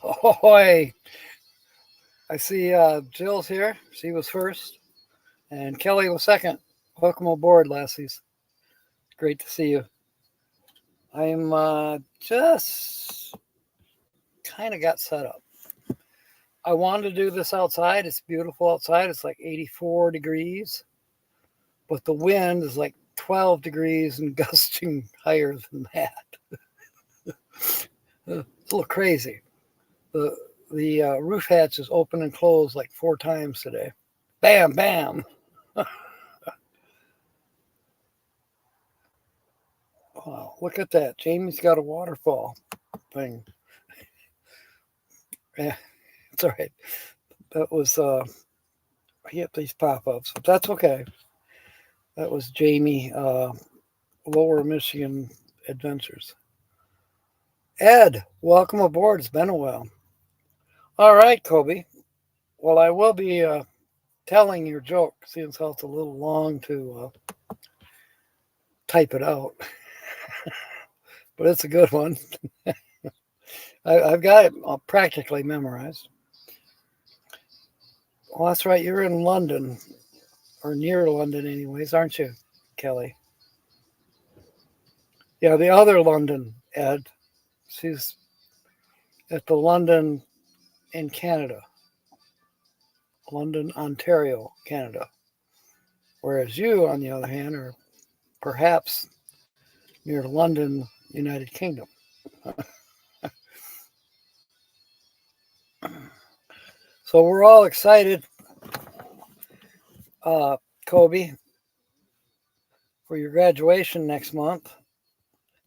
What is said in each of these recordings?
Ahoy! I see Jill's here. She was first, and Kelly was second. Welcome aboard, lassies. Great to see you. I'm just kind of got set up. I wanted to do this outside. It's beautiful outside. It's like 84 degrees, but the wind is like 12 degrees and gusting higher than that. It's a little crazy. The roof hatch is open and closed like 4 times today. Bam, bam. Wow, look at that. Jamie's got a waterfall thing. Yeah, it's all right. That was I get these pop-ups, but that's okay. That was Jamie, Lower Michigan Adventures. Ed, welcome aboard. It's been a while. All right, Kobe. Well, I will be telling your joke, seeing how it's a little long to type it out, but it's a good one. I've got it practically memorized. Well, that's right. You're in London, or near London, anyways, aren't you, Kelly? Yeah, the other London, Ed. She's at the London in Canada, London, Ontario, Canada. Whereas you, on the other hand, are perhaps near London, United Kingdom. So we're all excited, Kobe, for your graduation next month.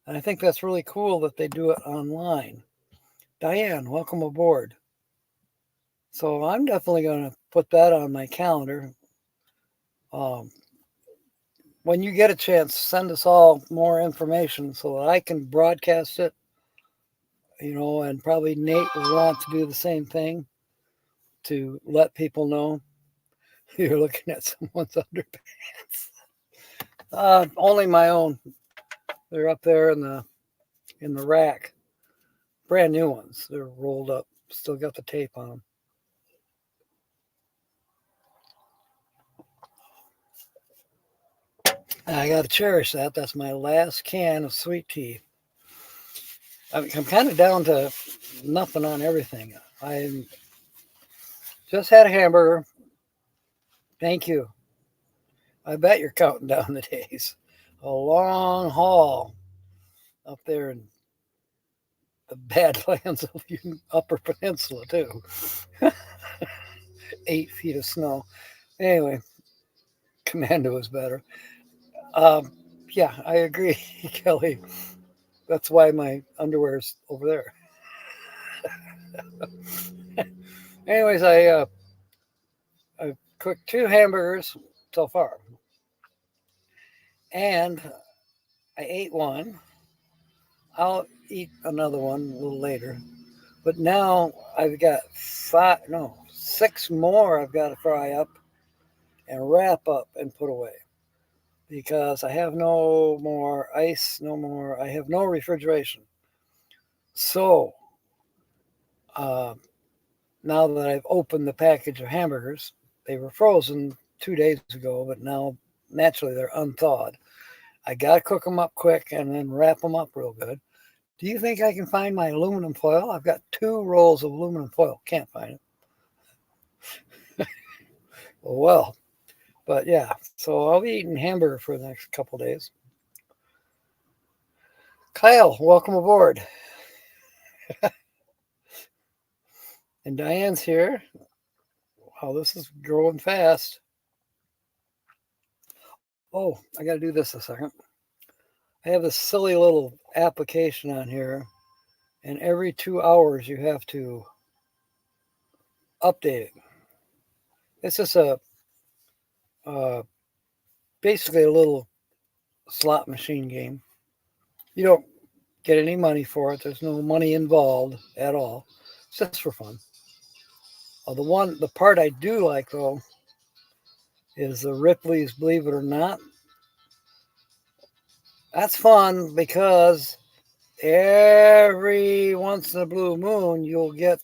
And I think that's really cool that they do it online. Diane, welcome aboard. So I'm definitely going to put that on my calendar. Um, when you get a chance, send us all more information so that I can broadcast it, and probably Nate will want to do the same thing to let people know. You're looking at someone's underpants. Only my own. They're up there in the rack. Brand new ones. They're rolled up. Still got the tape on them. I got to cherish that. That's my last can of sweet tea. I'm kind of down to nothing on everything. I just had a hamburger. Thank you. I bet you're counting down the days. A long haul up there in the Badlands of the Upper Peninsula, too. 8 feet of snow. Anyway, Commando is better. Um, yeah, I agree, Kelly. That's why my underwear's over there. Anyways, I cooked 2 hamburgers so far, and I ate one. I'll eat another one a little later. But now I've got 6 more I've got to fry up and wrap up and put away because I have no more ice, I have no refrigeration. So uh, now that I've opened the package of hamburgers, they were frozen 2 days ago, but now naturally they're unthawed. I got to cook them up quick and then wrap them up real good. Do you think I can find my aluminum foil? I've got 2 rolls of aluminum foil. Can't find it. Well, but yeah, so I'll be eating hamburger for the next couple days. Kyle, welcome aboard. And Diane's here. Wow, this is growing fast. Oh, I got to do this a second. I have this silly little application on here, and every 2 hours you have to update it. It's just uh, basically a little slot machine game. You don't get any money for it. There's no money involved at all. It's just for fun. The part I do like though is the Ripley's Believe It or Not. That's fun because every once in a blue moon, you'll get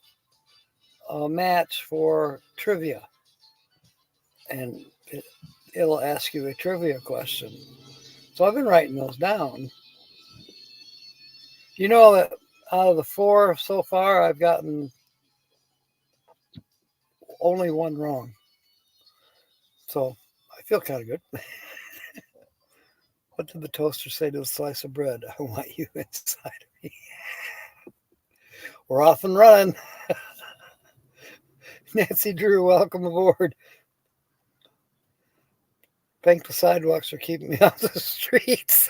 a match for trivia. And it'll ask you a trivia question. So I've been writing those down. You know that out of the 4 so far, I've gotten only 1 wrong. So I feel kind of good. What did the toaster say to a slice of bread? I want you inside of me. We're off and running. Nancy Drew, welcome aboard. Thank the sidewalks for keeping me off the streets.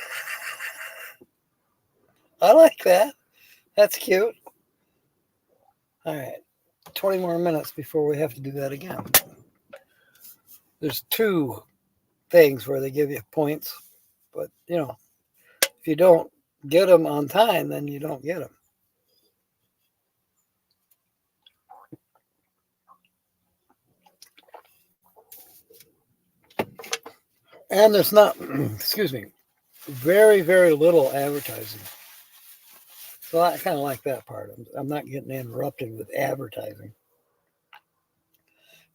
I like that. That's cute. All right. 20 more minutes before we have to do that again. There's 2 things where they give you points, but if you don't get them on time, then you don't get them. And there's not, excuse me, very, very little advertising. So I kind of like that part. I'm not getting interrupted with advertising.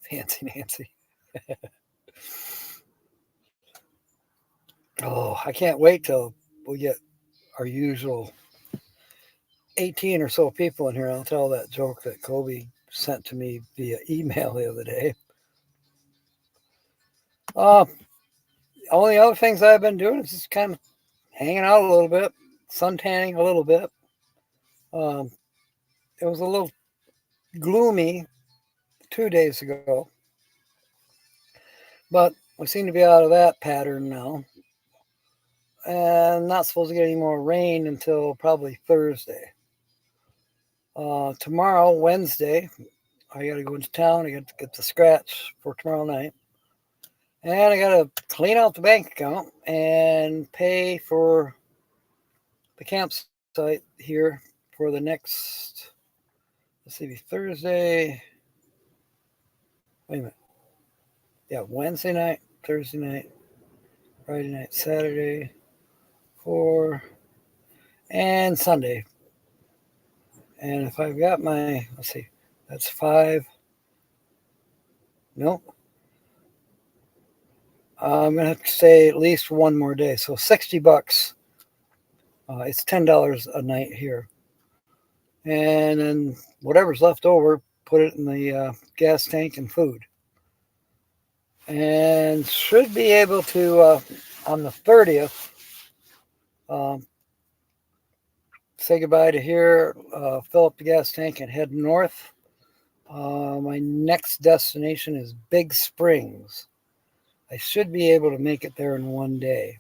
Fancy Nancy. Oh, I can't wait till we get our usual 18 or so people in here. I'll tell that joke that Kobe sent to me via email the other day. All the other things I've been doing is just kind of hanging out a little bit, sun tanning a little bit. It was a little gloomy 2 days ago, but we seem to be out of that pattern now. And not supposed to get any more rain until probably Thursday. Tomorrow, Wednesday, I got to go into town. I got to get the scratch for tomorrow night. And I got to clean out the bank account and pay for the campsite here for the next, let's see, Thursday. Wait a minute. Yeah, Wednesday night, Thursday night, Friday night, Saturday, and Sunday. And if I've got my, let's see, that's 5. Nope. I'm going to have to stay at least 1 more day. So $60. It's $10 a night here. And then whatever's left over, put it in the gas tank and food. And should be able to, on the 30th, say goodbye to here, fill up the gas tank and head north. My next destination is Big Springs. I should be able to make it there in 1 day.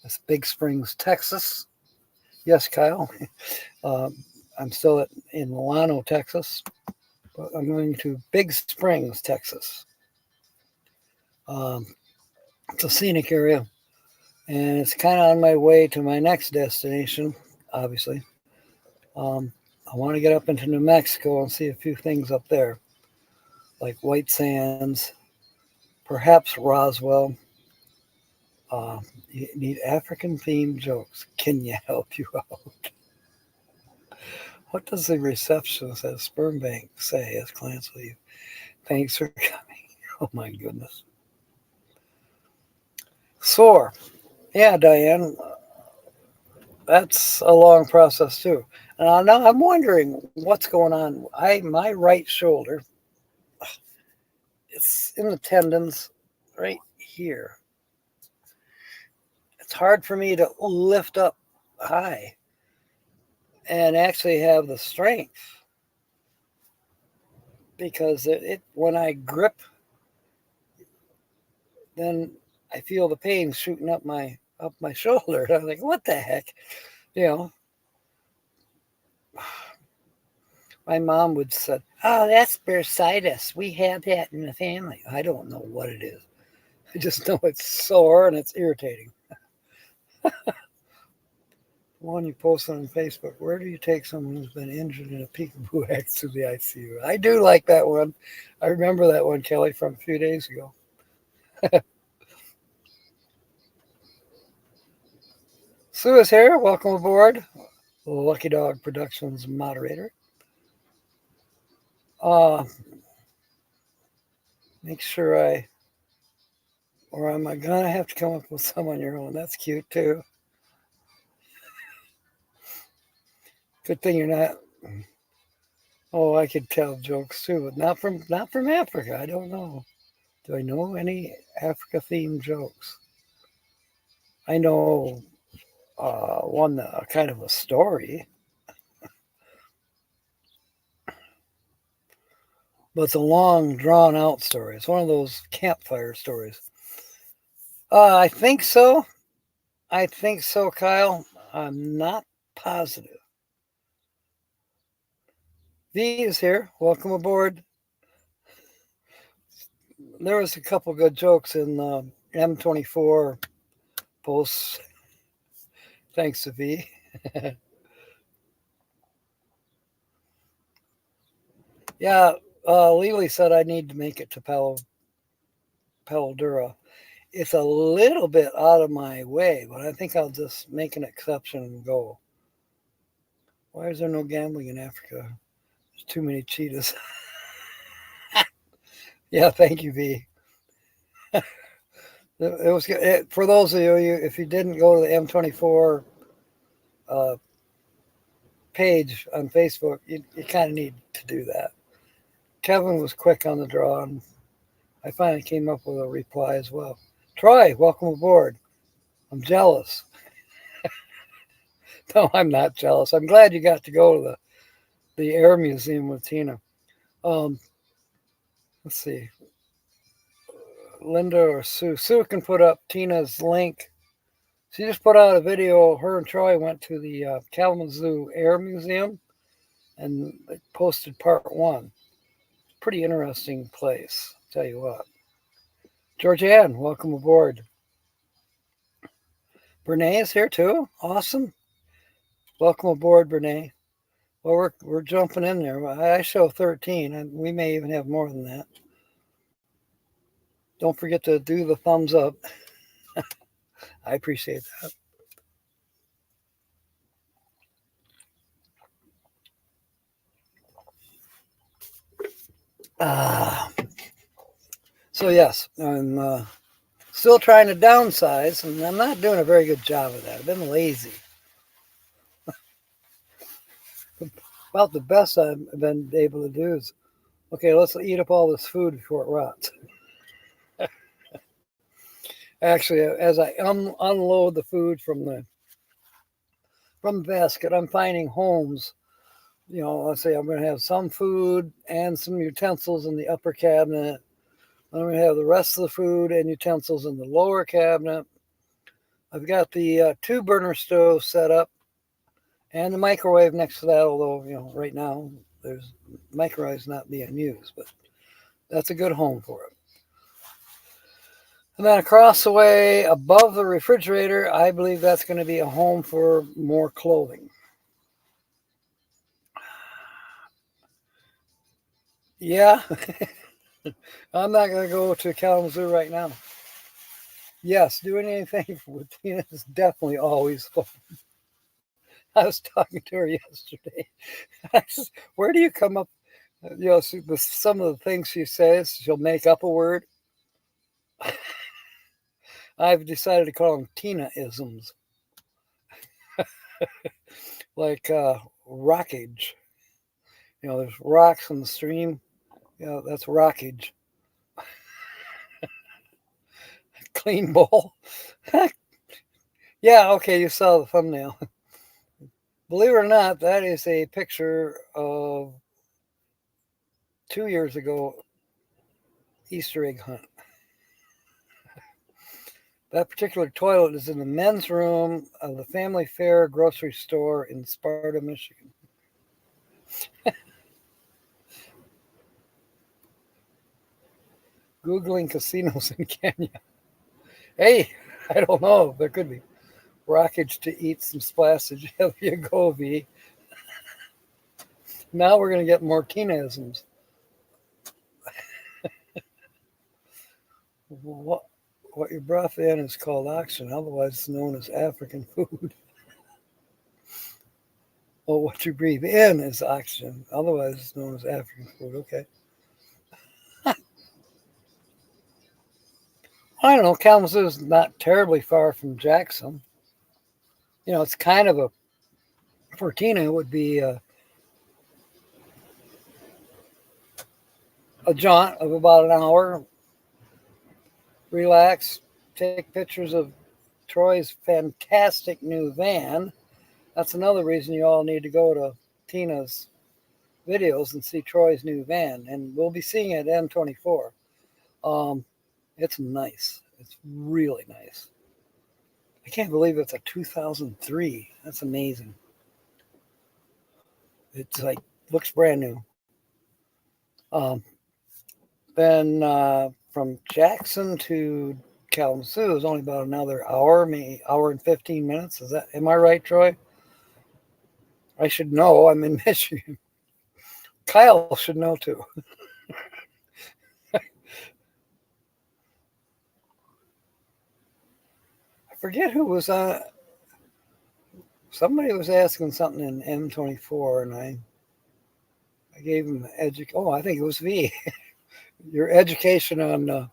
That's Big Springs, Texas. Yes, Kyle. I'm still in Milano, Texas, but I'm going to Big Springs, Texas. It's a scenic area, and it's kind of on my way to my next destination, obviously. I want to get up into New Mexico and see a few things up there, like White Sands, perhaps Roswell. You need African-themed jokes. Can you help you out? What does the receptionist at Sperm Bank say as clients leave? Thanks for coming. Oh my goodness. Sore. Yeah, Diane. That's a long process too. Now I'm wondering what's going on. My right shoulder, it's in the tendons right here. It's hard for me to lift up high and actually have the strength, because when I grip, then I feel the pain shooting up my shoulder. I'm like, what the heck? My mom would say, oh, that's bursitis. We have that in the family. I don't know what it is. I just know it's sore and it's irritating. One you posted on Facebook, where do you take someone who's been injured in a peekaboo act to the ICU? I do like that one. I remember that one, Kelly, from a few days ago. Sue is here. Welcome aboard. Lucky Dog Productions moderator. Uh, make sure or am I gonna have to come up with some on your own? That's cute too. Good thing you're not. Oh, I could tell jokes too, but not from Africa. I don't know. Do I know any Africa themed jokes? I know one kind of a story, but it's a long, drawn out story. It's one of those campfire stories. I think so. I think so, Kyle. I'm not positive. V is here. Welcome aboard. There was a couple good jokes in M24 posts. Thanks to V. Yeah, Lily said I need to make it to Paladura. It's a little bit out of my way, but I think I'll just make an exception and go. Why is there no gambling in Africa? There's too many cheetahs. Yeah, thank you, V. It was for those of you if you didn't go to the M24 uh, page on Facebook, you kind of need to do that. Kevin was quick on the draw, and I finally came up with a reply as well. Troy, welcome aboard. I'm jealous. No, I'm not jealous. I'm glad you got to go to the Air Museum with Tina. Um, let's see. Linda or Sue. Sue can put up Tina's link. She just put out a video. Her and Troy went to the Kalamazoo Air Museum and posted part one. Pretty interesting place, I'll tell you what. Georgianne, welcome aboard. Brene is here too. Awesome. Welcome aboard, Brene. Well, we're jumping in there. I show 13, and we may even have more than that. Don't forget to do the thumbs up. I appreciate that. So yes, I'm still trying to downsize, and I'm not doing a very good job of that. I've been lazy. About the best I've been able to do is, okay, let's eat up all this food before it rots. Actually, as I unload the food from the basket, I'm finding homes. Let's say I'm going to have some food and some utensils in the upper cabinet. I'm going to have the rest of the food and utensils in the lower cabinet. I've got the 2-burner stove set up and the microwave next to that, although, right now there's microwave's not being used, but that's a good home for it. And then across the way, above the refrigerator, I believe that's going to be a home for more clothing. Yeah, I'm not going to go to Kalamazoo right now. Yes, doing anything with Tina is definitely always fun. I was talking to her yesterday. Where do you come up? Some of the things she says, she'll make up a word. I've decided to call them Tina-isms. Like rockage. There's rocks in the stream. That's rockage. Clean bowl. Yeah, okay, you saw the thumbnail. Believe it or not, that is a picture of 2 years ago Easter egg hunt. That particular toilet is in the men's room of the Family Fare grocery store in Sparta, Michigan. Googling casinos in Kenya. Hey, I don't know. There could be rockage to eat some splassage. There you go, V. Now we're going to get more Tina-isms. What you brought in is called oxygen, otherwise known as African food. Well, what you breathe in is oxygen, otherwise it's known as African food. Okay. I don't know. Kalamazoo is not terribly far from Jackson. It's kind of for Tina, it would be a jaunt of about an hour, relax, take pictures of Troy's fantastic new van. That's another reason you all need to go to Tina's videos and see Troy's new van. And we'll be seeing it at M24. It's nice. It's really nice. I can't believe it's a 2003. That's amazing. It's like looks brand new. Um, then from Jackson to Kalamazoo is only about another hour, maybe hour and 15 minutes. Am I right, Troy? I should know. I'm in Michigan. Kyle should know too. I forget who was on. Somebody was asking something in M24, and I gave him Oh, I think it was V. Your education on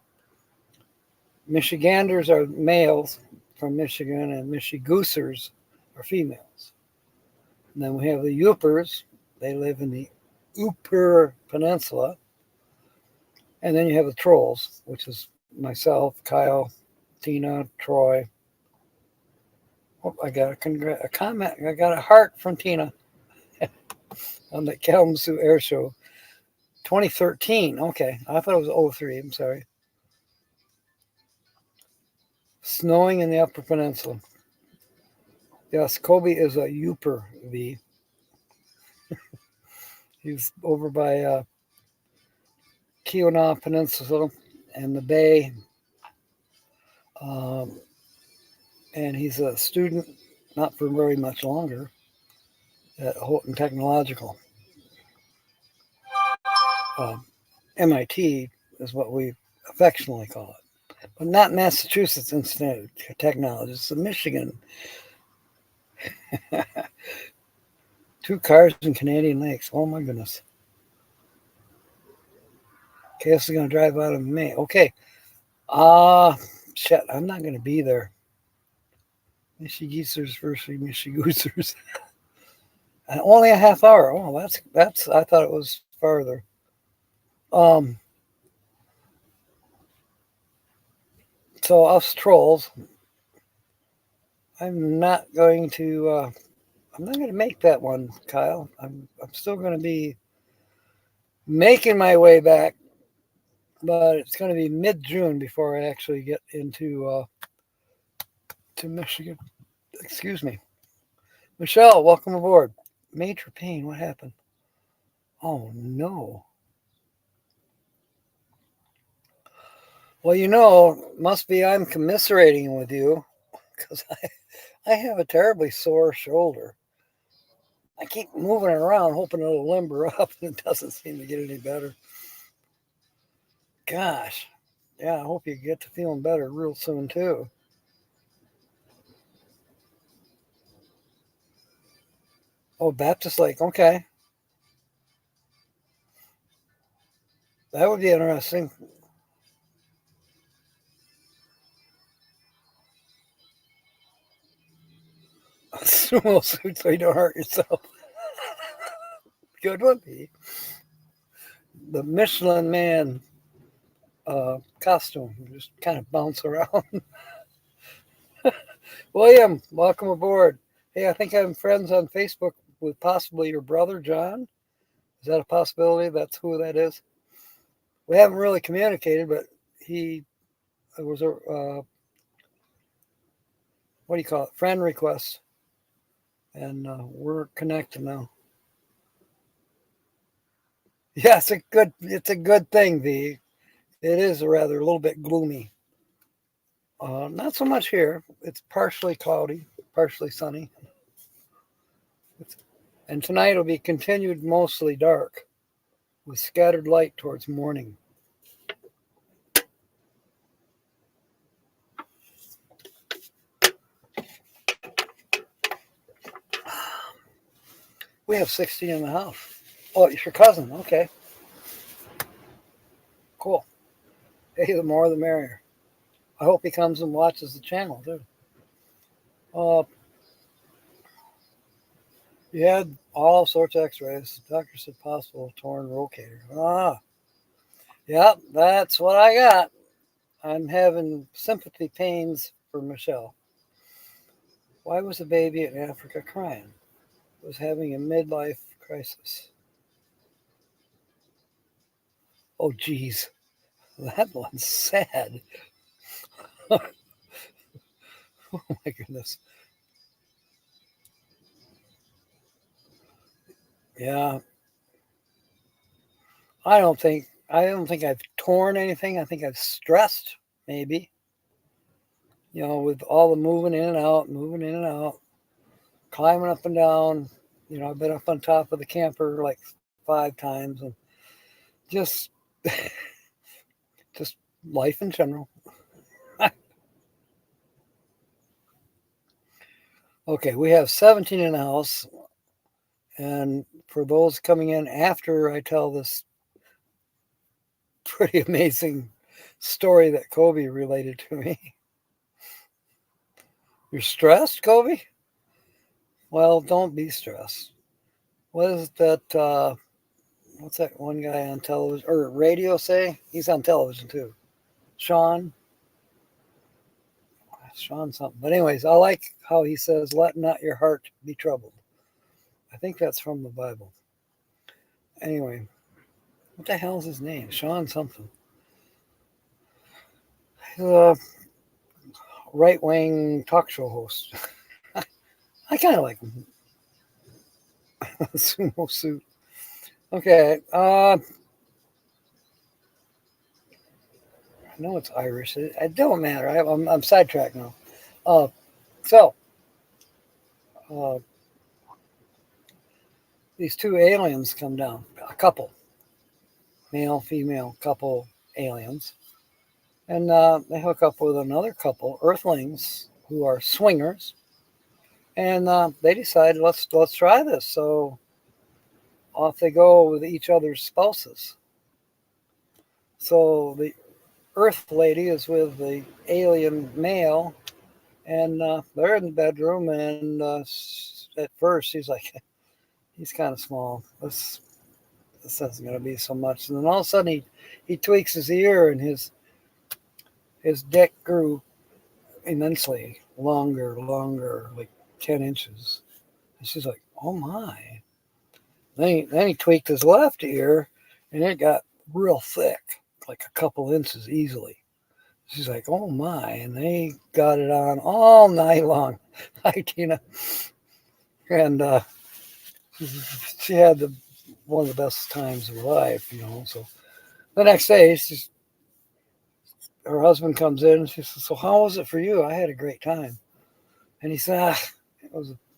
Michiganders are males from Michigan, and Michigoosers are females. And then we have the Yoopers. They live in the Upper Peninsula. And then you have the Trolls, which is myself, Kyle, Tina, Troy. Oh, I got a comment. I got a heart from Tina on the Kalamazoo Air Show. 2013. Okay. I thought it was 03. I'm sorry. Snowing in the Upper Peninsula. Yes, Kobe is a Yooper V. He's over by Keweenaw Peninsula and the Bay. Um, and he's a student, not for very much longer, at Houghton Technological. MIT is what we affectionately call it, but not Massachusetts Institute of Technology. It's Michigan. 2 cars in Canadian Lakes. Oh my goodness. KS is going to drive out in May. Okay. Shit, I'm not going to be there. Michigeesers versus Michigoosers. Only a half hour. Oh, that's. I thought it was farther. Um. So us trolls. I'm not going to. I'm not going to make that one, Kyle. I'm still going to be making my way back, but it's going to be mid-June before I actually get into to Michigan. Excuse me. Michelle, welcome aboard. Major pain. What happened? Oh no. Well, must be I'm commiserating with you because I have a terribly sore shoulder. I keep moving it around, hoping it'll limber up, and it doesn't seem to get any better. Gosh. Yeah, I hope you get to feeling better real soon, too. Oh, Baptist Lake. Okay. That would be interesting. Sumo suit so you don't hurt yourself. Good one, Pete. The Michelin Man costume. Just kind of bounce around. William, welcome aboard. Hey, I think I'm friends on Facebook with possibly your brother, John. Is that a possibility? That's who that is? We haven't really communicated, but he was a, what do you call it? Friend request. And we're connected now. Yeah, it's a good thing, V. It is a little bit gloomy. Not so much here. It's partially cloudy, partially sunny. And tonight will be continued mostly dark with scattered light towards morning. We have 16 in the house. Oh, it's your cousin. Okay, cool. Hey, the more the merrier. I hope he comes and watches the channel too. Uh, you had all sorts of X-rays. The doctor said possible torn rotator. Ah, yeah, that's what I got. I'm having sympathy pains for Michelle. Why was the baby in Africa crying? Was having a midlife crisis. Oh, geez, that one's sad. Oh my goodness. Yeah, I don't think I've torn anything. I think I've stressed, maybe. With all the moving in and out, climbing up and down. I've been up on top of the camper like 5 times, and just just life in general. Okay, we have 17 in the house, and for those coming in after I tell this pretty amazing story that Kobe related to me. You're stressed, Kobe? Well, don't be stressed. What is that? What's that one guy on television or radio say? He's on television too. Sean. Sean something. But anyways, I like how he says, "Let not your heart be troubled." I think that's from the Bible. Anyway, what the hell is his name? Sean something. He's a right-wing talk show host. I kind of like him. Sumo suit. Okay. I know it's Irish. It don't matter. I'm sidetracked now. Uh, so, uh, these two aliens come down. A couple, male, female couple aliens, and they hook up with another couple, Earthlings, who are swingers, and they decide let's try this. So off they go with each other's spouses. So the Earth lady is with the alien male, and they're in the bedroom. And at first, she's like, he's kind of small. This isn't going to be so much. And then all of a sudden, he tweaks his ear, and his dick grew immensely longer, like 10 inches. And she's like, oh my. Then he tweaked his left ear, and it got real thick, like a couple inches easily. She's like, oh my. And they got it on all night long. Hi, Tina. And she had one of the best times of her life. So the next day, her husband comes in and she says, so how was it for you? I had a great time. And he said,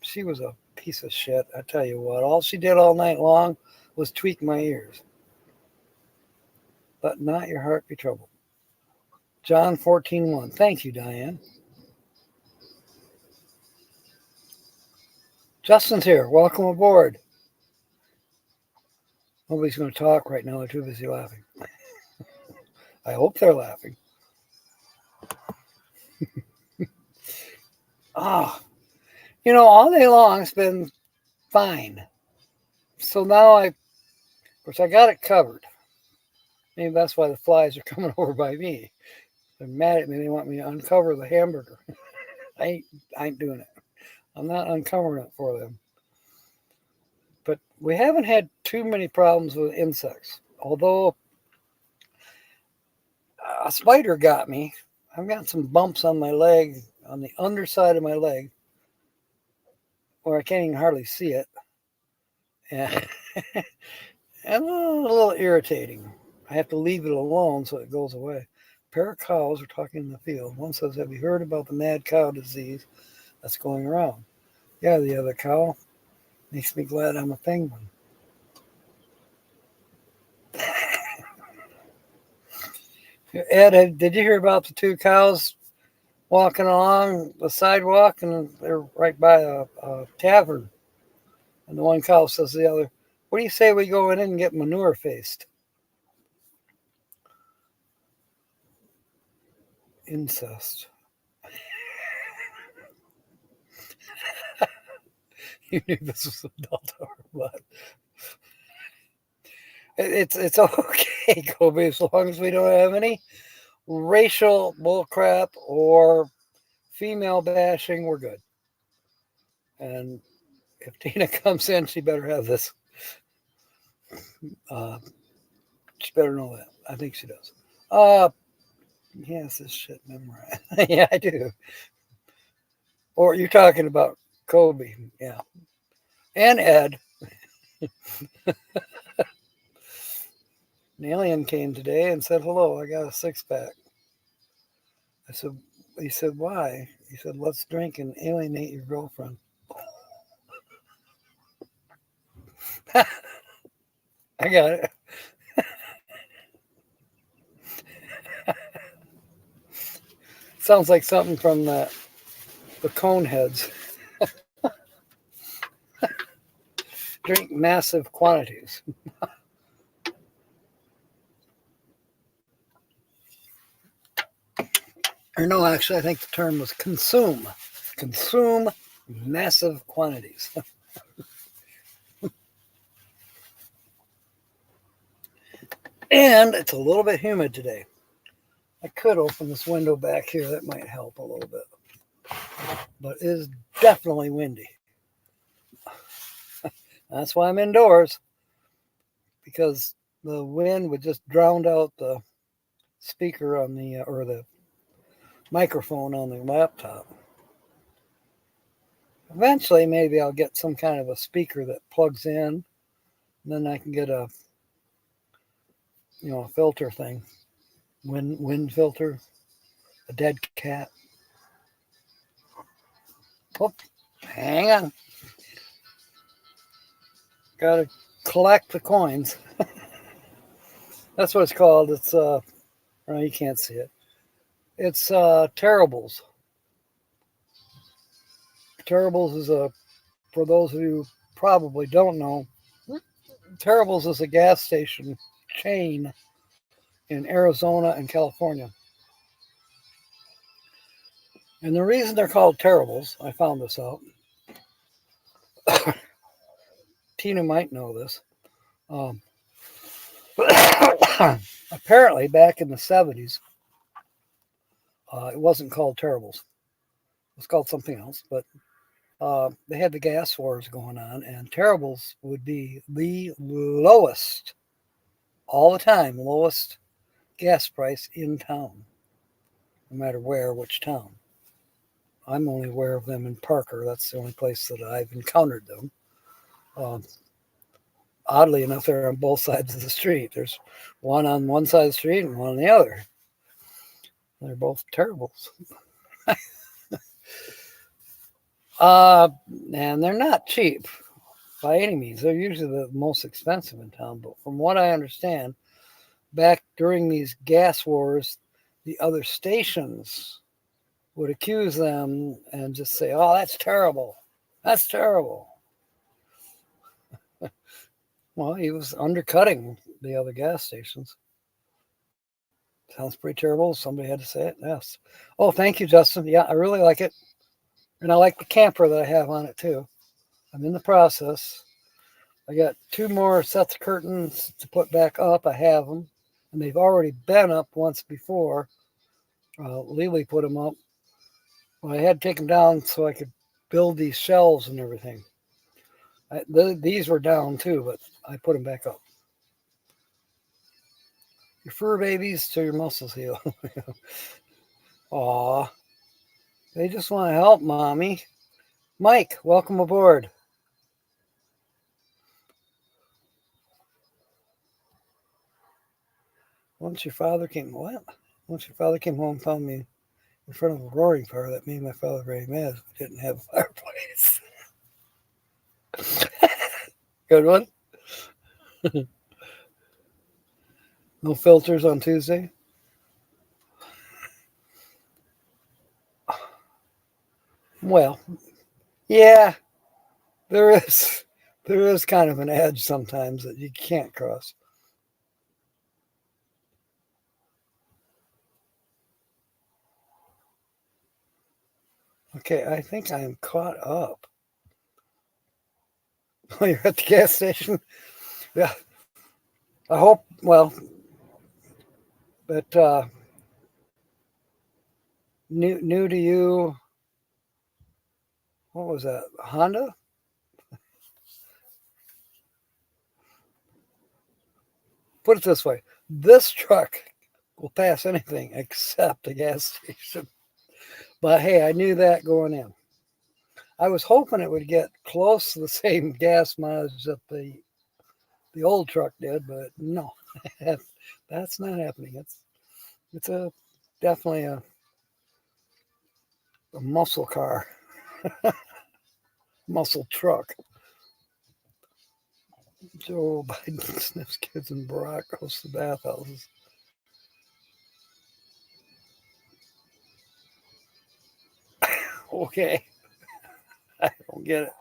she was a piece of shit. I tell you what, all she did all night long was tweak my ears. But not your heart be troubled. John 14:1. Thank you, Diane. Justin's here. Welcome aboard. Nobody's going to talk right now. They're too busy laughing. I hope they're laughing. All day long it's been fine. So now of course, I got it covered. Maybe that's why the flies are coming over by me. They're mad at me. They want me to uncover the hamburger. I ain't doing it. I'm not uncovering it for them. But we haven't had too many problems with insects. Although a spider got me. I've got some bumps on my leg, on the underside of my leg, where I can't even hardly see it. And, and a little irritating. I have to leave it alone so it goes away. A pair of cows are talking in the field. One says, have you heard about the mad cow disease that's going around? Yeah, the other cow. Makes me glad I'm a penguin. Ed, did you hear about the two cows walking along the sidewalk, and they're right by a tavern? And the one cow says to the other, what do you say we go in and get manure faced? Incest. You knew this was adult horror, but it's okay, Kobe, as long as we don't have any racial bullcrap or female bashing, we're good. And if Tina comes in, she better have this. Uh, she better know that. I think she does. Yes, this shit memorized. Yeah, I do. Or you're talking about Kobe, yeah, and Ed. An alien came today and said hello. I got a 6-pack. I said, he said, why? He said, let's drink and alienate your girlfriend. I got it. Sounds like something from the Coneheads. Drink massive quantities. Or no, actually, I think the term was consume. Consume massive quantities. And it's a little bit humid today. I could open this window back here. That might help a little bit. But it is definitely windy. That's why I'm indoors. Because the wind would just drown out the speaker on the, or the microphone on the laptop. Eventually, maybe I'll get some kind of a speaker that plugs in. And then I can get a, a filter thing. Wind filter. A dead cat. Oh, hang on. Gotta collect the coins. That's what it's called. It's well, you can't see it. It's Terribles. Terribles is for those of you who probably don't know, Terribles is a gas station chain in Arizona and California. And the reason they're called Terribles, I found this out. Tina might know this. Apparently, back in the 70s, it wasn't called Terribles. It was called something else, but they had the gas wars going on, and Terribles would be the lowest, all the time, lowest gas price in town, no matter where, which town. I'm only aware of them in Parker. That's the only place that I've encountered them. Oddly enough, they're on both sides of the street. There's one on one side of the street and one on the other. They're both Terribles. And they're not cheap by any means. They're usually the most expensive in town. But from what I understand, back during these gas wars, the other stations would accuse them and just say, oh, that's terrible. That's terrible. Well, he was undercutting the other gas stations. Sounds pretty terrible. Somebody had to say it. Yes. Oh, thank you, Justin. Yeah, I really like it. And I like the camper that I have on it, too. I'm in the process. I got 2 more sets of curtains to put back up. I have them. And they've already been up once before. Lily put them up. Well, I had to take them down so I could build these shelves and everything. These were down, too, but I put them back up. Your fur babies till your muscles heal. Aw. They just want to help, Mommy. Mike, welcome aboard. Once your father came home and found me in front of a roaring fire, that made my father very mad. We didn't have a fireplace. Good one. No filters on Tuesday. Well, yeah, there is. There is kind of an edge sometimes that you can't cross. Okay, I think I am caught up. Oh, you're at the gas station? Yeah. I hope, well, but new to you, what was that? Honda? Put it this way, this truck will pass anything except a gas station. But hey, I knew that going in. I was hoping it would get close to the same gas mileage that the old truck did, but no, that's not happening. It's a definitely a muscle car, muscle truck. Joe Biden sniffs kids and Barack goes to bathhouses. Okay, I don't get it.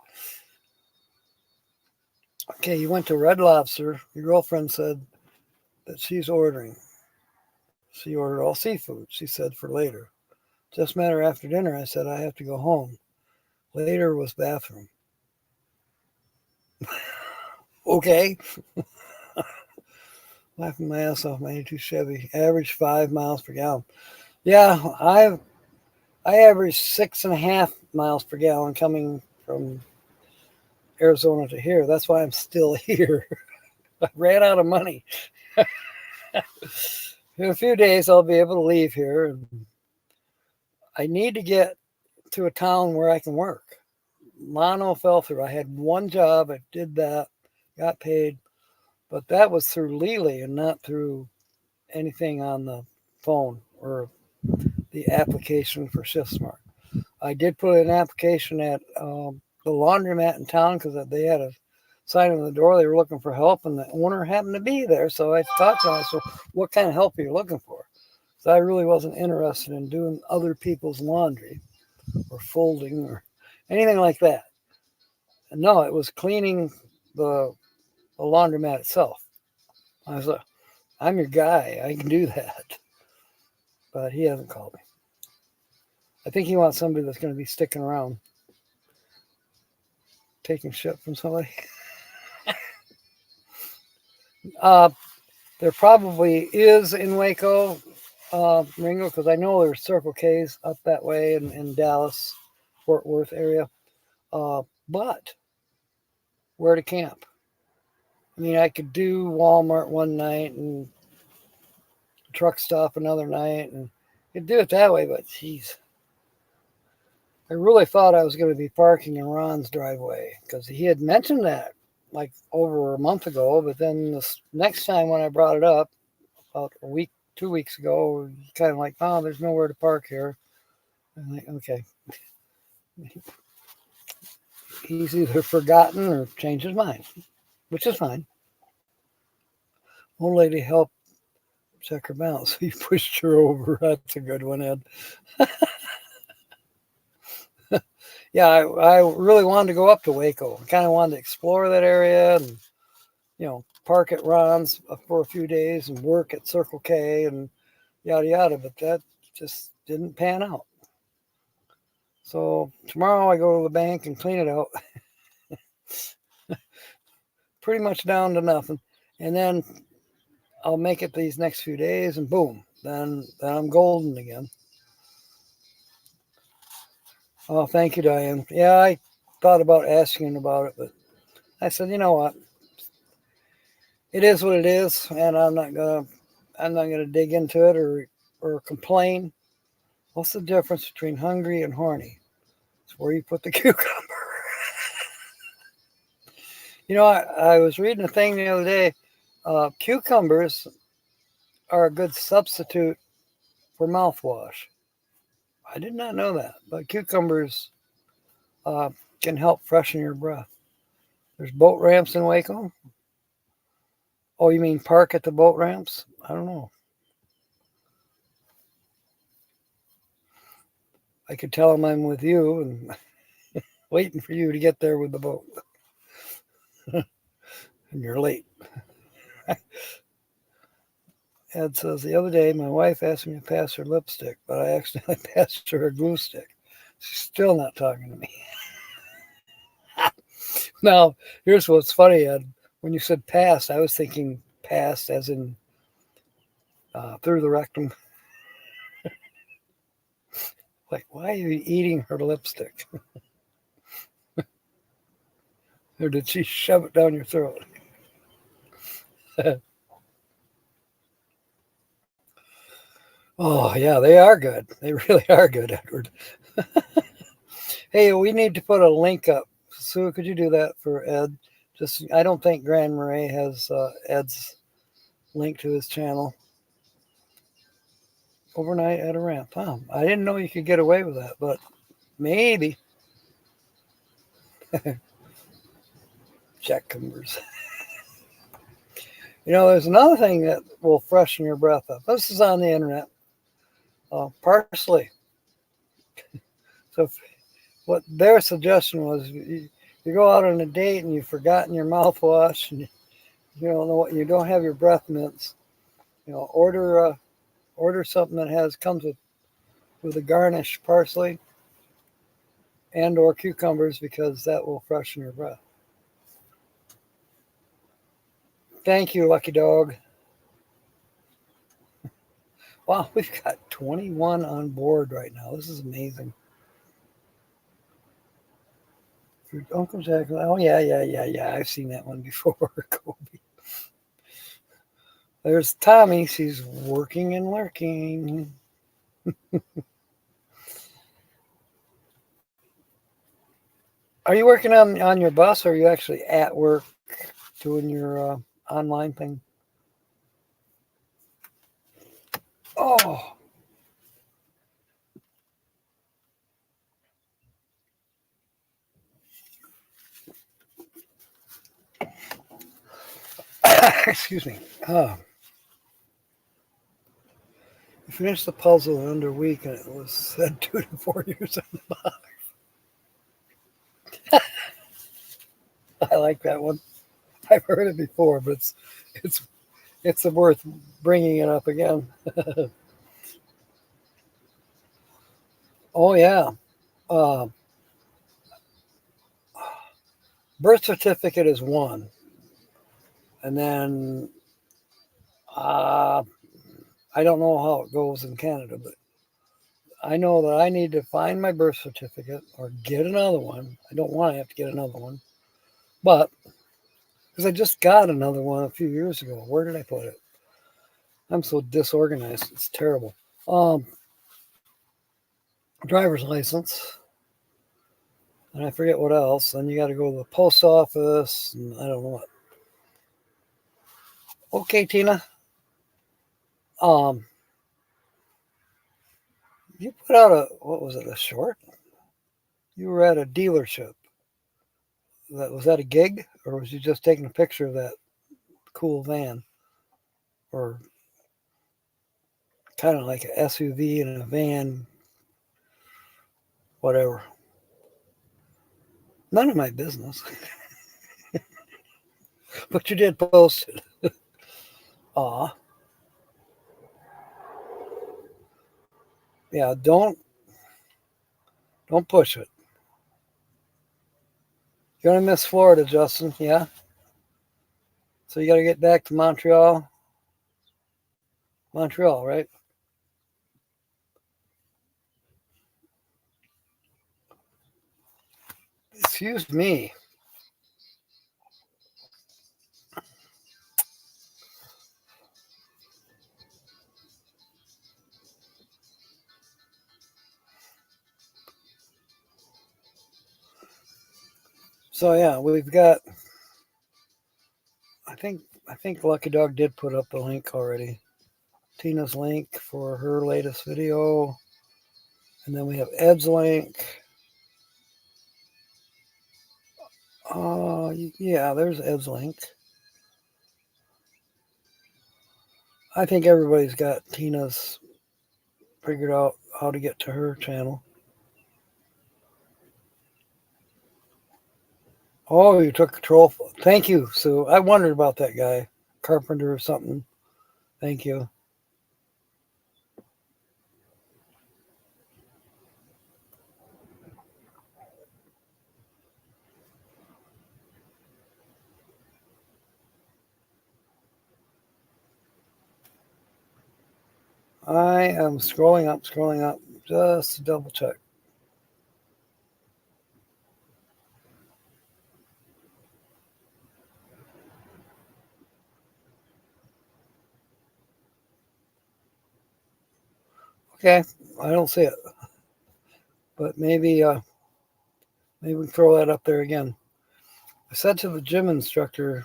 Okay, you went to Red Lobster. Your girlfriend said that she's ordering. She ordered all seafood, she said, for later. Just matter after dinner, I said, I have to go home. Later was bathroom. Okay. Laughing my ass off, my 82 Chevy. Average 5 miles per gallon. Yeah, I average 6.5 miles per gallon coming from Arizona to here. That's why I'm still here. I ran out of money. In a few days, I'll be able to leave here. And I need to get to a town where I can work. Mono fell through. I had one job. I did that, got paid, but that was through Lely and not through anything on the phone or the application for ShiftSmart. I did put an application at the laundromat in town because they had a sign on the door. They were looking for help, and the owner happened to be there. So I talked to him. So, what kind of help are you looking for? So I really wasn't interested in doing other people's laundry or folding or anything like that. And no, it was cleaning the laundromat itself. I was like, I'm your guy. I can do that. But he hasn't called me. I think he wants somebody that's going to be sticking around, taking shit from somebody. Uh, there probably is in Waco, Ringo, because I know there's Circle K's up that way in Dallas, Fort Worth area. But where to camp? I mean, I could do Walmart one night and truck stop another night, and could do it that way. But geez, I really thought I was going to be parking in Ron's driveway because he had mentioned that like over a month ago. But then this next time when I brought it up, about a week, 2 weeks ago, kind of like, oh, there's nowhere to park here. I'm like, okay. He's either forgotten or changed his mind, which is fine. Old lady helped check her balance. He pushed her over. That's a good one, Ed. Yeah, I really wanted to go up to Waco. I kind of wanted to explore that area and, park at Ron's for a few days and work at Circle K and yada yada. But that just didn't pan out. So tomorrow I go to the bank and clean it out. Pretty much down to nothing. And then I'll make it these next few days and boom, then I'm golden again. Oh, thank you, Diane. Yeah, I thought about asking about it, but I said, you know what? It is what it is, and I'm not gonna dig into it or complain. What's the difference between hungry and horny? It's where you put the cucumber. I was reading a thing the other day. Cucumbers are a good substitute for mouthwash. I did not know that, but cucumbers uh, can help freshen your breath. There's boat ramps in Waco. Oh, you mean park at the boat ramps? I don't know. I could tell them I'm with you and waiting for you to get there with the boat. and you're late. Ed says, the other day my wife asked me to pass her lipstick, but I accidentally passed her a glue stick. She's still not talking to me. Now, here's what's funny, Ed. When you said pass, I was thinking passed as in through the rectum. Like, why are you eating her lipstick? Or did she shove it down your throat? Oh, yeah, they are good. They really are good, Edward. Hey, we need to put a link up. Sue, could you do that for Ed? Just, I don't think Grand Marais has Ed's link to his channel. Overnight at a ramp. Huh? I didn't know you could get away with that, but maybe. Jack Cumbers. You know, there's another thing that will freshen your breath up. This is on the internet. Parsley. So, what their suggestion was, you go out on a date and you've forgotten your mouthwash and you don't know what, you don't have your breath mints. You know, order something that comes with a garnish parsley and or cucumbers because that will freshen your breath. Thank you, Lucky Dog. Wow, we've got 21 on board right now. This is amazing. Uncle Jack. Oh, yeah. I've seen that one before, Kobe. There's Tommy. She's working and lurking. Are you working on your bus, or are you actually at work doing your online thing? Oh. Excuse me. Oh. We finished the puzzle in under a week, and it was said 2 to 4 years on the box. I like that one. I've heard it before, but it's worth bringing it up again. Oh yeah, uh, birth certificate is one, and then I don't know how it goes in Canada, but I know that I need to find my birth certificate or get another one. I don't want to have to get another one, but because I just got another one a few years ago. Where did I put it? I'm so disorganized. It's terrible. Driver's license, and I forget what else. Then you got to go to the post office, and I don't know what. Okay, Tina. Um, you put out what was it? A short? You were at a dealership. Was that a gig, or was you just taking a picture of that cool van, or kind of like an SUV and a van, whatever? None of my business. But you did post it. Aw. Yeah, don't push it. You're gonna miss Florida, Justin, yeah? So you gotta get back to Montreal. Montreal, right? Excuse me. So yeah, we've got I think Lucky Dog did put up the link already. Tina's link for her latest video. And then we have Ed's link. Yeah, there's Ed's link. I think everybody's got Tina's figured out how to get to her channel. Oh, you took control. Thank you, Sue. I wondered about that guy, carpenter or something. Thank you. I am scrolling up, just to double check. Okay, I don't see it, but maybe maybe we can throw that up there again. I said to the gym instructor,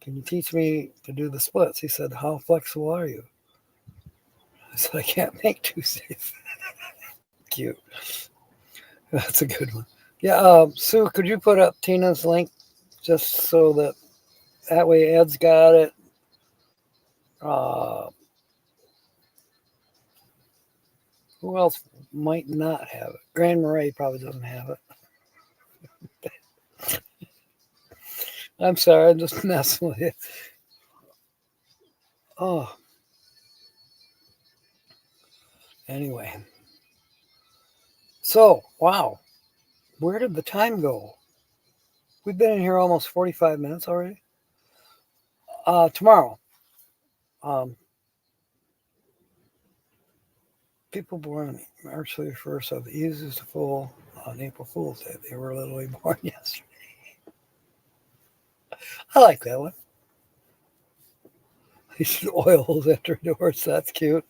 "Can you teach me to do the splits?" He said, "How flexible are you?" I said, "I can't make Tuesdays." Cute. That's a good one. Yeah, Sue, could you put up Tina's link just so that that way Ed's got it? Uh, who else might not have it? Grand Marais probably doesn't have it. I'm sorry, I'm just messing with you. Oh, anyway. So, wow, where did the time go? We've been in here almost 45 minutes already. Tomorrow, um, people born on March 31st of the easiest to fool on April Fool's Day. They were literally born yesterday. I like that one. They should oil those entry doors. That's cute.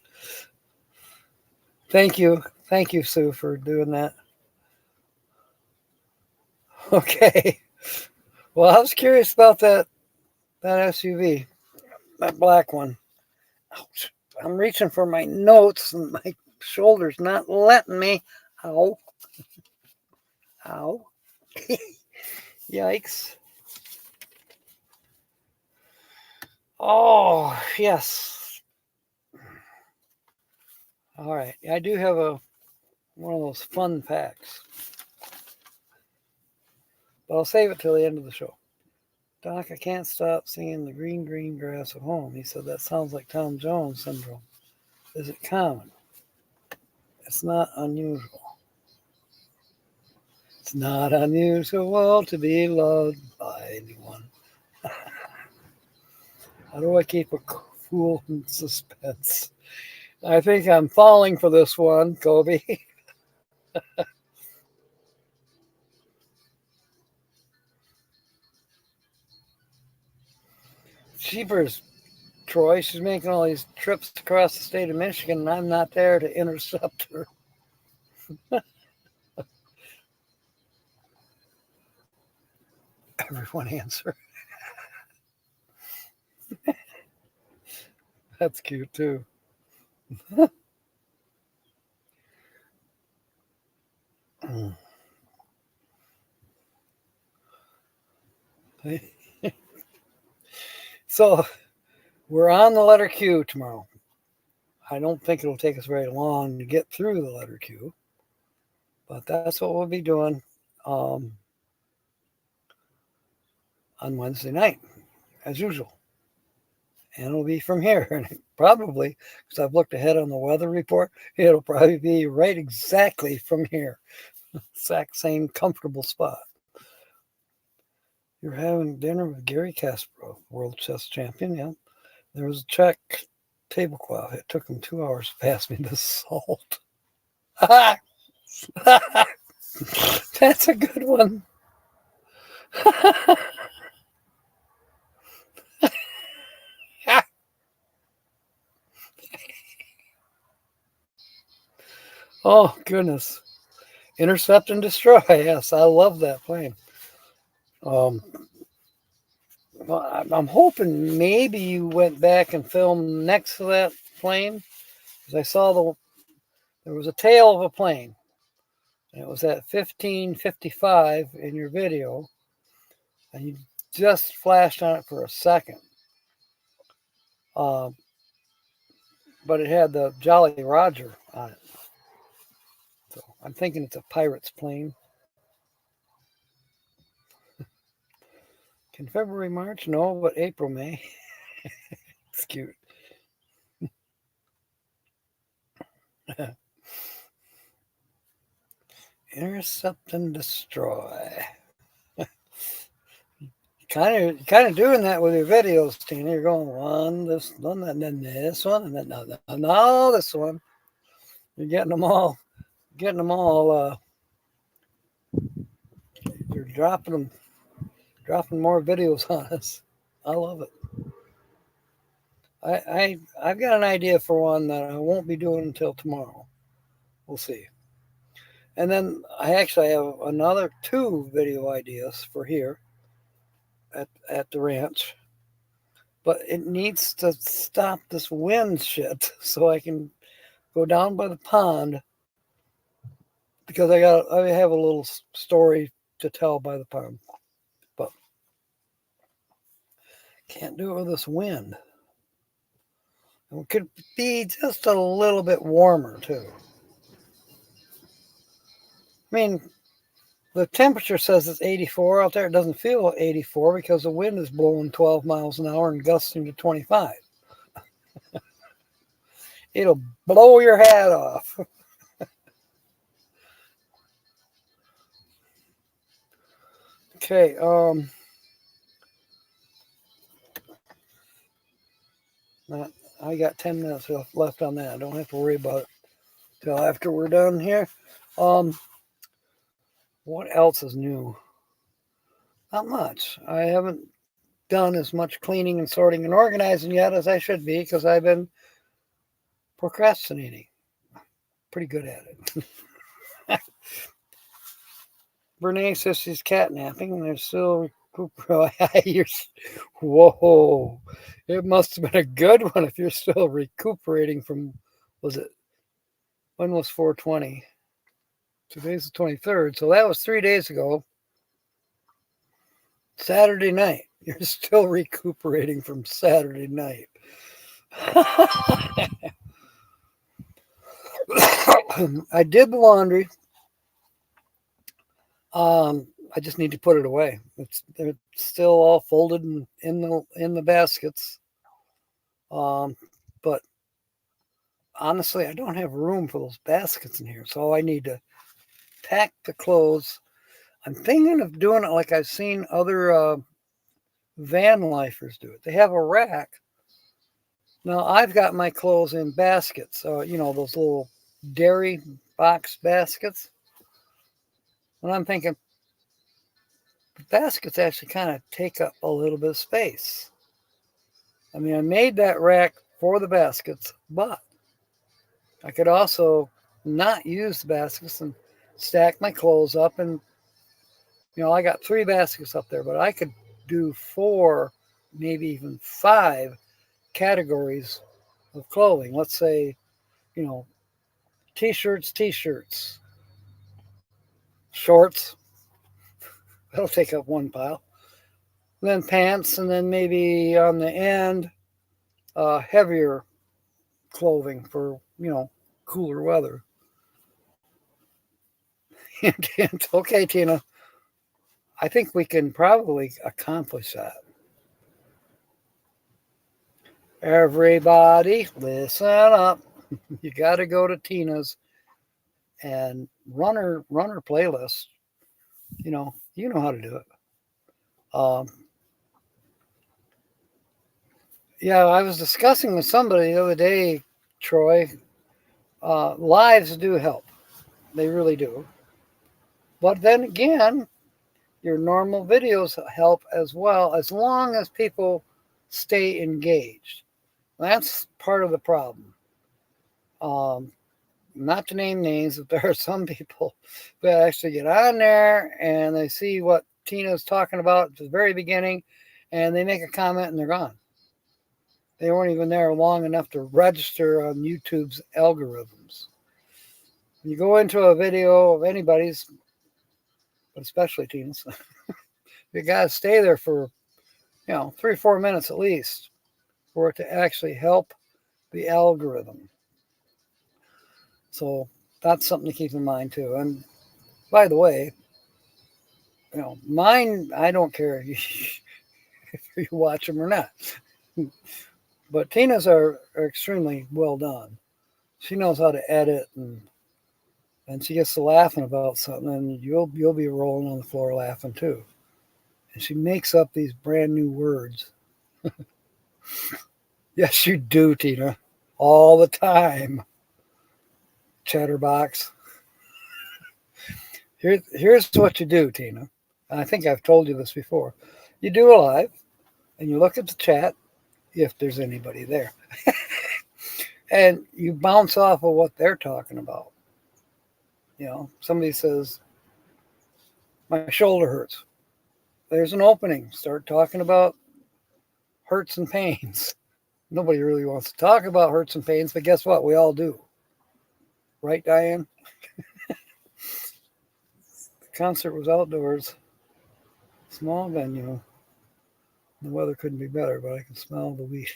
Thank you. Thank you, Sue, for doing that. Okay. Well, I was curious about that SUV, that black one. Ouch. I'm reaching for my notes and my shoulder's not letting me. Ow. Ow. Yikes. Oh, yes. All right. I do have one of those fun facts, but I'll save it till the end of the show. Doc, I can't stop singing the green, green grass at home. He said that sounds like Tom Jones syndrome. Is it common? It's not unusual. It's not unusual to be loved by anyone. How do I keep a fool in suspense? I think I'm falling for this one, Kobe. Jeepers, Troy. She's making all these trips across the state of Michigan, and I'm not there to intercept her. Everyone answer. That's cute, too. So, we're on the letter Q tomorrow. I don't think it'll take us very long to get through the letter Q, but that's what we'll be doing um, on Wednesday night, as usual. And it'll be from here. And probably, because I've looked ahead on the weather report, it'll probably be right exactly from here. Exact same comfortable spot. You're having dinner with Gary Kasparov, world chess champion. Yeah. There was a Czech tablecloth. It took him 2 hours to pass me the salt. That's a good one. Oh, goodness. Intercept and destroy. Yes, I love that plane. Um, well, I'm hoping maybe you went back and filmed next to that plane. Because I saw there was a tail of a plane. And it was at 1555 in your video. And you just flashed on it for a second. Um, but it had the Jolly Roger on it. So I'm thinking it's a pirate's plane. Can February, March? No, but April, May. It's cute. Intercept and destroy. Kind of doing that with your videos, Tina. You're going one, this one, and then this one, and then no, this one. You're getting them all. Getting them all. You're dropping more videos on us. I love it. I've got an idea for one that I won't be doing until tomorrow. We'll see. And then I actually have another 2 video ideas for here at the ranch. But it needs to stop this wind shit so I can go down by the pond because I have a little story to tell by the pond. But can't do it with this wind. It could be just a little bit warmer too. I mean, the temperature says it's 84 out there. It doesn't feel 84 because the wind is blowing 12 miles an hour and gusting to 25. It'll blow your hat off. Okay, I got 10 minutes left on that. I don't have to worry about it till after we're done here. What else is new? Not much. I haven't done as much cleaning and sorting and organizing yet as I should be because I've been procrastinating. Pretty good at it. Renee says she's catnapping and they're still whoa. It must have been a good one if you're still recuperating from, when was 420? Today's the 23rd, so that was 3 days ago. Saturday night. You're still recuperating from Saturday night. I did the laundry. I just need to put it away. They're still all folded in the baskets. But honestly, I don't have room for those baskets in here, so I need to pack the clothes. I'm thinking of doing it like I've seen other van lifers do it. They have a rack. Now I've got my clothes in baskets. Those little dairy box baskets. And I'm thinking, the baskets actually kind of take up a little bit of space. I mean, I made that rack for the baskets, but I could also not use the baskets and stack my clothes up. And, I got 3 baskets up there, but I could do 4, maybe even 5 categories of clothing. Let's say, t-shirts, shorts. That'll take up one pile. Then pants, and then maybe on the end, heavier clothing for, cooler weather. Okay, Tina. I think we can probably accomplish that. Everybody, listen up. You got to go to Tina's and run her playlist. You know how to do it. Yeah, I was discussing with somebody the other day, Troy. Lives do help. They really do. But then again, your normal videos help as well, as long as people stay engaged. That's part of the problem. Not to name names, but there are some people that actually get on there and they see what Tina's talking about at the very beginning and they make a comment and they're gone. They weren't even there long enough to register on YouTube's algorithms. When you go into a video of anybody's, but especially Tina's, you got to stay there for, 3 or 4 minutes at least for it to actually help the algorithm. So that's something to keep in mind too. And by the way, mine, I don't care. if you watch them or not. But Tina's are extremely well done. She knows how to edit, and she gets to laughing about something, and you'll be rolling on the floor laughing too. And she makes up these brand new words. Yes, you do, Tina, all the time. Chatterbox. Here's what you do, Tina. I think I've told you this before. You do a live, and you look at the chat if there's anybody there, and you bounce off of what they're talking about. Somebody says, my shoulder hurts. There's an opening. Start talking about hurts and pains. Nobody really wants to talk about hurts and pains, but guess what? We all do. Right, Diane? The concert was outdoors. Small venue. The weather couldn't be better, but I can smell the weed.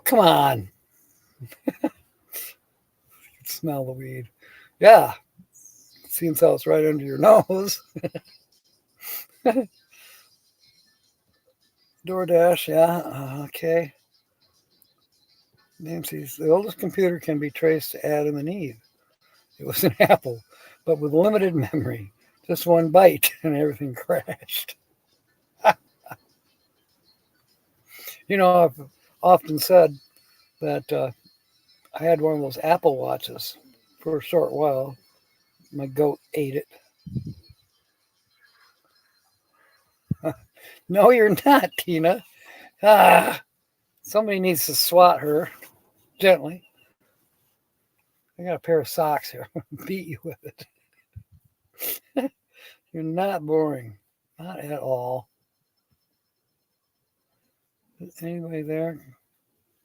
Come on. Smell the weed. Yeah. Seems how it's right under your nose. DoorDash, yeah. Okay. Nancy's, the oldest computer can be traced to Adam and Eve. It was an Apple, but with limited memory. Just one bite and everything crashed. I've often said that I had one of those Apple Watches for a short while. My goat ate it. No, you're not, Tina. Somebody needs to swat her gently. I got a pair of socks here. Beat you with it. You're not boring. Not at all. Anybody there?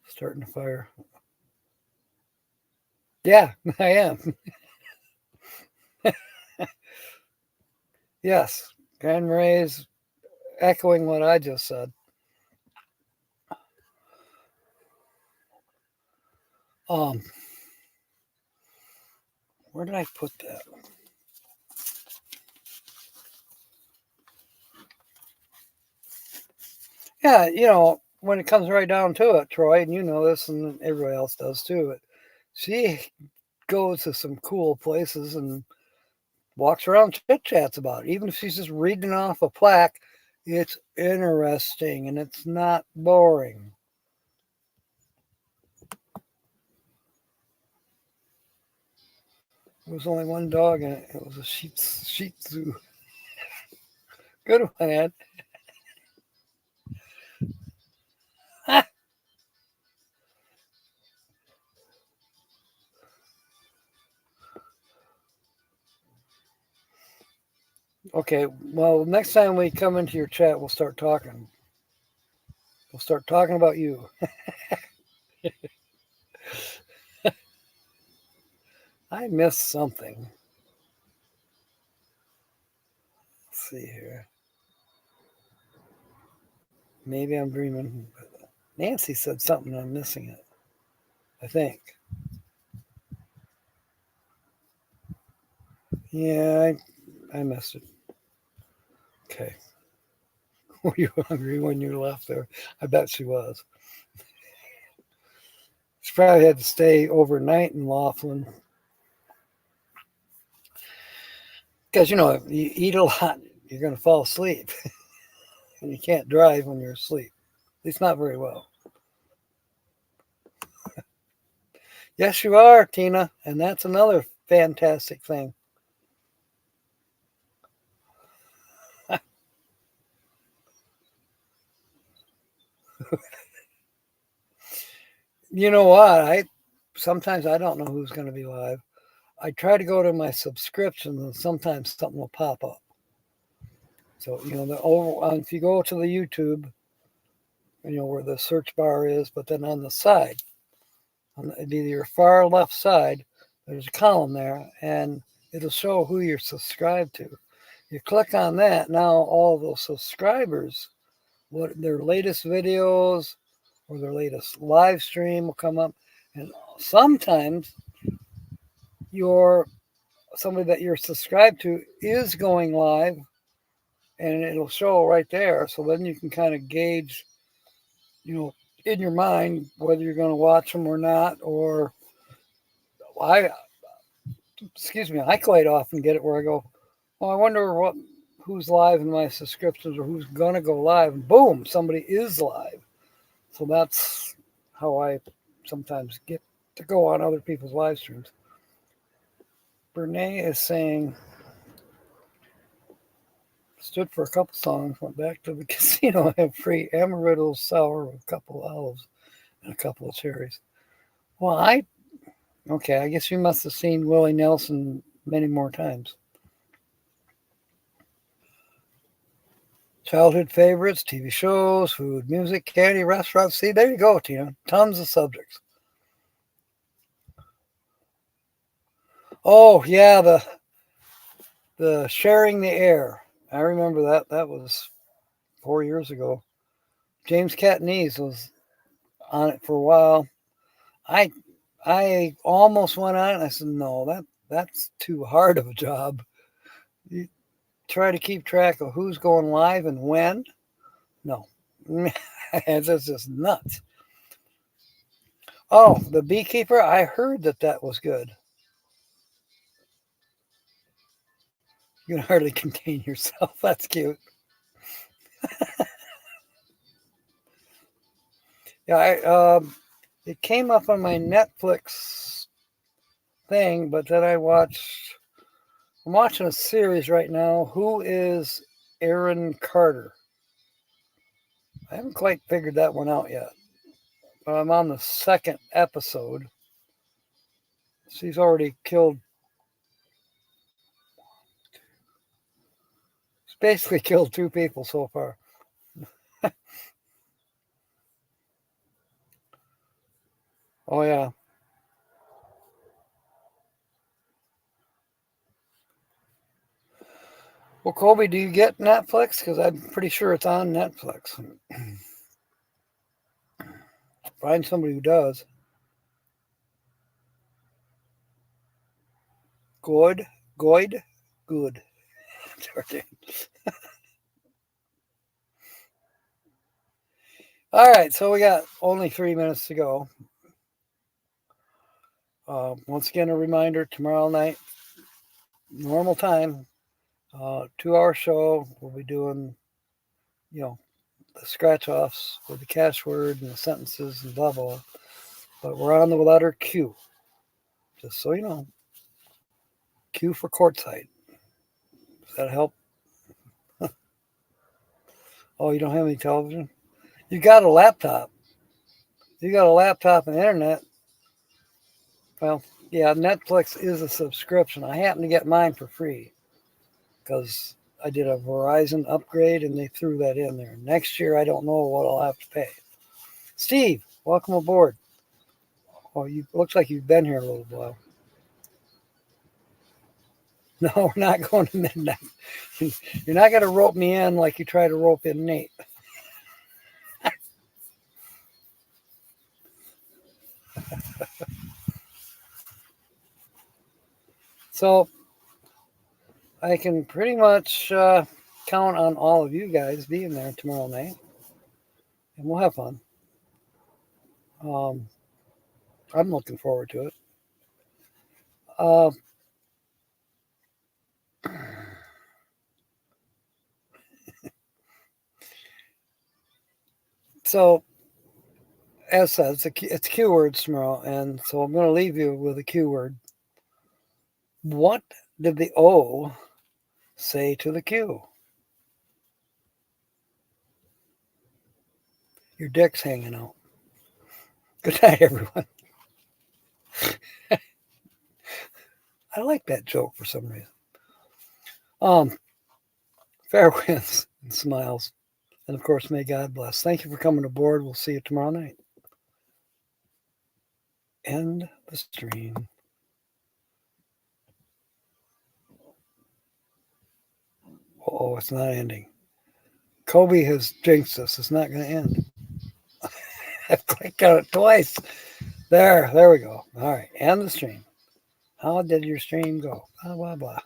Starting to fire. Yeah, I am. Yes, Grand Maray's echoing what I just said. Where did I put that? Yeah, when it comes right down to it, Troy, and you know this, and everybody else does too, she goes to some cool places and walks around, chit chats about it. Even if she's just reading off a plaque, it's interesting and it's not boring. There was only one dog in it. It was a Shih Tzu. Good one, Ed. Okay, well, next time we come into your chat, we'll start talking. We'll start talking about you. I missed something. Let's see here. Maybe I'm dreaming. Nancy said something, I'm missing it. I think. Yeah, I missed it. Okay. Were you hungry when you left there? I bet she was. She probably had to stay overnight in Laughlin. Because, if you eat a lot, you're going to fall asleep. And you can't drive when you're asleep. At least not very well. Yes, you are, Tina. And that's another fantastic thing. You know what? Sometimes I don't know who's going to be live. I try to go to my subscriptions, and sometimes something will pop up. So if you go to the YouTube, where the search bar is, but then on the side, on either your far left side, there's a column there, and it'll show who you're subscribed to. You click on that, now all those subscribers, what their latest videos or their latest live stream will come up, and sometimes your somebody that you're subscribed to is going live, and it'll show right there. So then you can kind of gauge, in your mind whether you're going to watch them or not. Or I, I quite often get it where I go, well, I wonder who's live in my subscriptions or who's going to go live. And boom, somebody is live. So that's how I sometimes get to go on other people's live streams. Brene is saying, stood for a couple songs, went back to the casino, had free amaretto sour with a couple of olives and a couple of cherries. Well, I guess you must have seen Willie Nelson many more times. Childhood favorites, TV shows, food, music, candy, restaurants. See, there you go, Tina. Tons of subjects. Oh, yeah, the sharing the air. I remember that. That was 4 years ago. James Catanese was on it for a while. I almost went on it, and I said, no, that's too hard of a job. You try to keep track of who's going live and when. No. That's just nuts. Oh, The Beekeeper. I heard that was good. You can hardly contain yourself. That's cute. Yeah, it came up on my Netflix thing, but then I'm watching a series right now. Who is Aaron Carter? I haven't quite figured that one out yet. But I'm on the second episode. She's already killed. She's basically killed 2 people so far. Oh, yeah. Well, Colby, do you get Netflix? Because I'm pretty sure it's on Netflix. Find somebody who does. Good. Good. All right, so we got only 3 minutes to go. Once again, a reminder, tomorrow night, normal time, 2-hour show. We'll be doing, the scratch offs with the catch word and the sentences and blah, blah. But we're on the letter Q, just so you know. Q for Quartzsite. Does that help? Oh, you don't have any television? You got a laptop. You got a laptop and internet. Well, yeah, Netflix is a subscription. I happen to get mine for free because I did a Verizon upgrade and they threw that in there. Next year, I don't know what I'll have to pay. Steve, welcome aboard. Oh, looks like you've been here a little while. No, we're not going to midnight. You're not going to rope me in like you try to rope in Nate. So I can pretty much count on all of you guys being there tomorrow night, and we'll have fun. I'm looking forward to it. So, as said, it's Q words tomorrow, and so I'm going to leave you with a Q word. What did the O say to the Q? Your dick's hanging out. Good night, everyone. I like that joke for some reason. Fair winds and smiles. And of course, may God bless. Thank you for coming aboard. We'll see you tomorrow night. End the stream. Oh, it's not ending. Kobe has jinxed us. It's not going to end. I've clicked on it twice. There we go. All right, end the stream. How did your stream go? Blah, blah, blah.